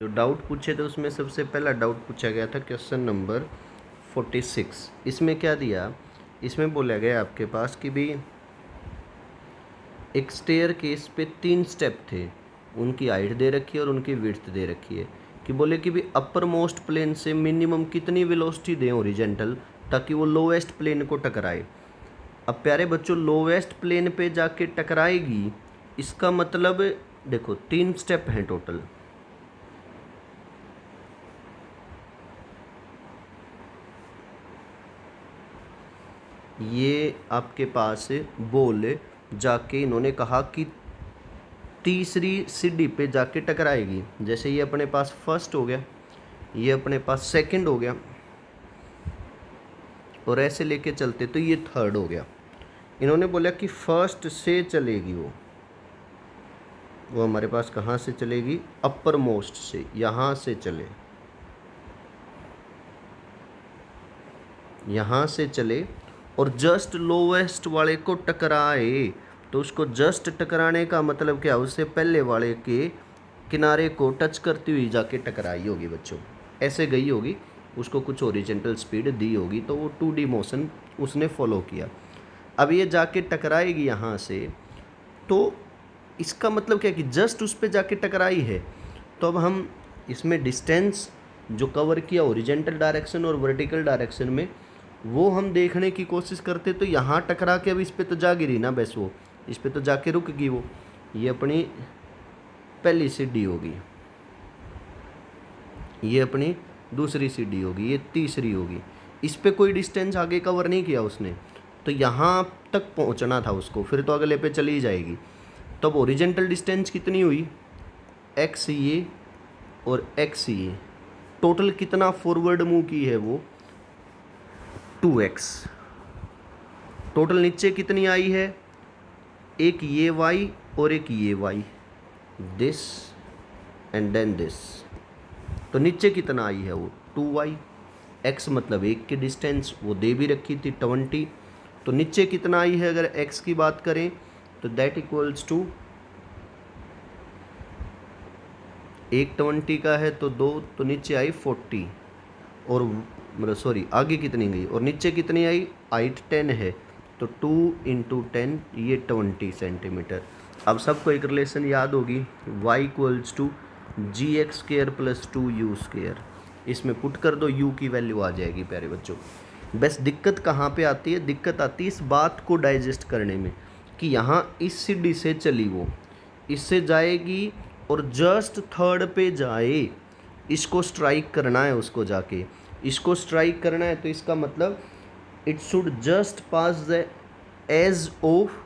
जो डाउट पूछे थे उसमें सबसे पहला डाउट पूछा गया था क्वेश्चन नंबर 46। इसमें क्या दिया, इसमें बोला गया आपके पास कि भाई एक स्टेयर केस पे 3 स्टेप थे, उनकी हाइट दे रखी है और उनकी विड्थ दे रखी है, कि बोले कि भाई अपर मोस्ट प्लेन से मिनिमम कितनी वेलोसिटी दें हॉरिजॉन्टल ताकि वो लोवेस्ट प्लेन को टकराए। अब प्यारे बच्चों, लोवेस्ट प्लेन पे जाके टकराएगी, इसका मतलब देखो 3 स्टेप हैं टोटल। ये आपके पास बॉल जाके इन्होंने कहा कि तीसरी सीढ़ी पे जाके टकराएगी। जैसे ये अपने पास फर्स्ट हो गया, ये अपने पास सेकंड हो गया, और ऐसे लेके चलते तो ये थर्ड हो गया। इन्होंने बोला कि फर्स्ट से चलेगी वो हमारे पास कहाँ से चलेगी, अपर मोस्ट से, यहाँ से चले, यहाँ से चले और जस्ट लोवेस्ट वाले को टकराए। तो उसको जस्ट टकराने का मतलब क्या, उससे पहले वाले के किनारे को टच करती हुई जाके टकराई होगी बच्चों, ऐसे गई होगी, उसको कुछ हॉरिजॉन्टल स्पीड दी होगी, तो वो 2D मोशन उसने फॉलो किया। अब ये जाके टकराएगी यहाँ से, तो इसका मतलब क्या है कि जस्ट उस पर जाके टकराई है। तो अब हम इसमें डिस्टेंस जो कवर किया हॉरिजॉन्टल डायरेक्शन और वर्टिकल डायरेक्शन में, वो हम देखने की कोशिश करते, तो यहाँ टकरा के अब इस पर तो जा गिरी ना बस, वो इस पर तो जाके रुक गई वो। ये अपनी पहली सीढ़ी होगी, ये अपनी दूसरी सीढ़ी होगी, ये तीसरी होगी। इस पे कोई डिस्टेंस आगे कवर नहीं किया उसने, तो यहाँ तक पहुँचना था उसको, फिर तो अगले पे चली जाएगी। तब ओरिजेंटल डिस्टेंस कितनी हुई, एक्स ये और एक्स ये, टोटल कितना फॉरवर्ड मूव की है वो, 2x। टोटल नीचे कितनी आई है, एक ये y और एक ये y, this and then this. तो नीचे कितना आई है वो 2y, x मतलब एक की डिस्टेंस वो दे भी रखी थी 20। तो नीचे कितना आई है अगर x की बात करें तो दैट इक्वल्स टू, एक 20 का है तो 2, तो नीचे आई 40, और मतलब सॉरी आगे कितनी गई और नीचे कितनी आई, हाइट 10 है तो 2 इंटू 10 ये 20 सेंटीमीटर। अब सबको एक रिलेशन याद होगी, y equals to g x square plus 2u square. इसमें पुट कर दो, u की वैल्यू आ जाएगी प्यारे बच्चों। बस दिक्कत कहाँ पे आती है, दिक्कत आती है इस बात को डाइजेस्ट करने में कि यहाँ इस सीढ़ी से चली वो, इससे जाएगी और जस्ट थर्ड पे जाए, इसको स्ट्राइक करना है उसको जाके, इसको स्ट्राइक करना है, तो इसका मतलब it should just pass the edge of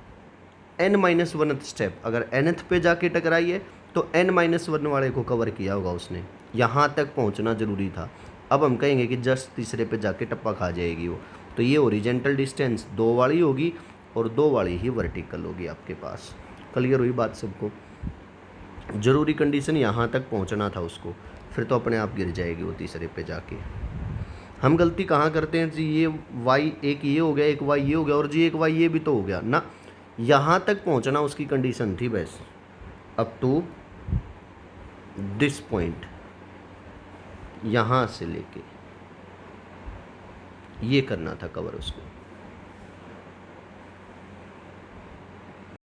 n-1th step. अगर nth पे जाके टकराई है तो n-1 वाले को कवर किया होगा उसने, यहाँ तक पहुँचना ज़रूरी था। अब हम कहेंगे कि जस्ट तीसरे पे जाके टप्पा खा जाएगी वो, तो ये ओरिजेंटल डिस्टेंस 2 वाली होगी और 2 वाली ही वर्टिकल होगी आपके पास। क्लियर हुई बात सबको, ज़रूरी कंडीशन यहाँ तक पहुँचना था उसको, फिर तो अपने आप गिर जाएगी वो तीसरे पे जाके। हम गलती कहाँ करते हैं जी, ये y एक ये हो गया, एक y ये हो गया, और जी एक y ये भी तो हो गया ना, यहाँ तक पहुँचना उसकी कंडीशन थी बस, अप टू दिस पॉइंट, यहाँ से लेके ये करना था कवर उसको।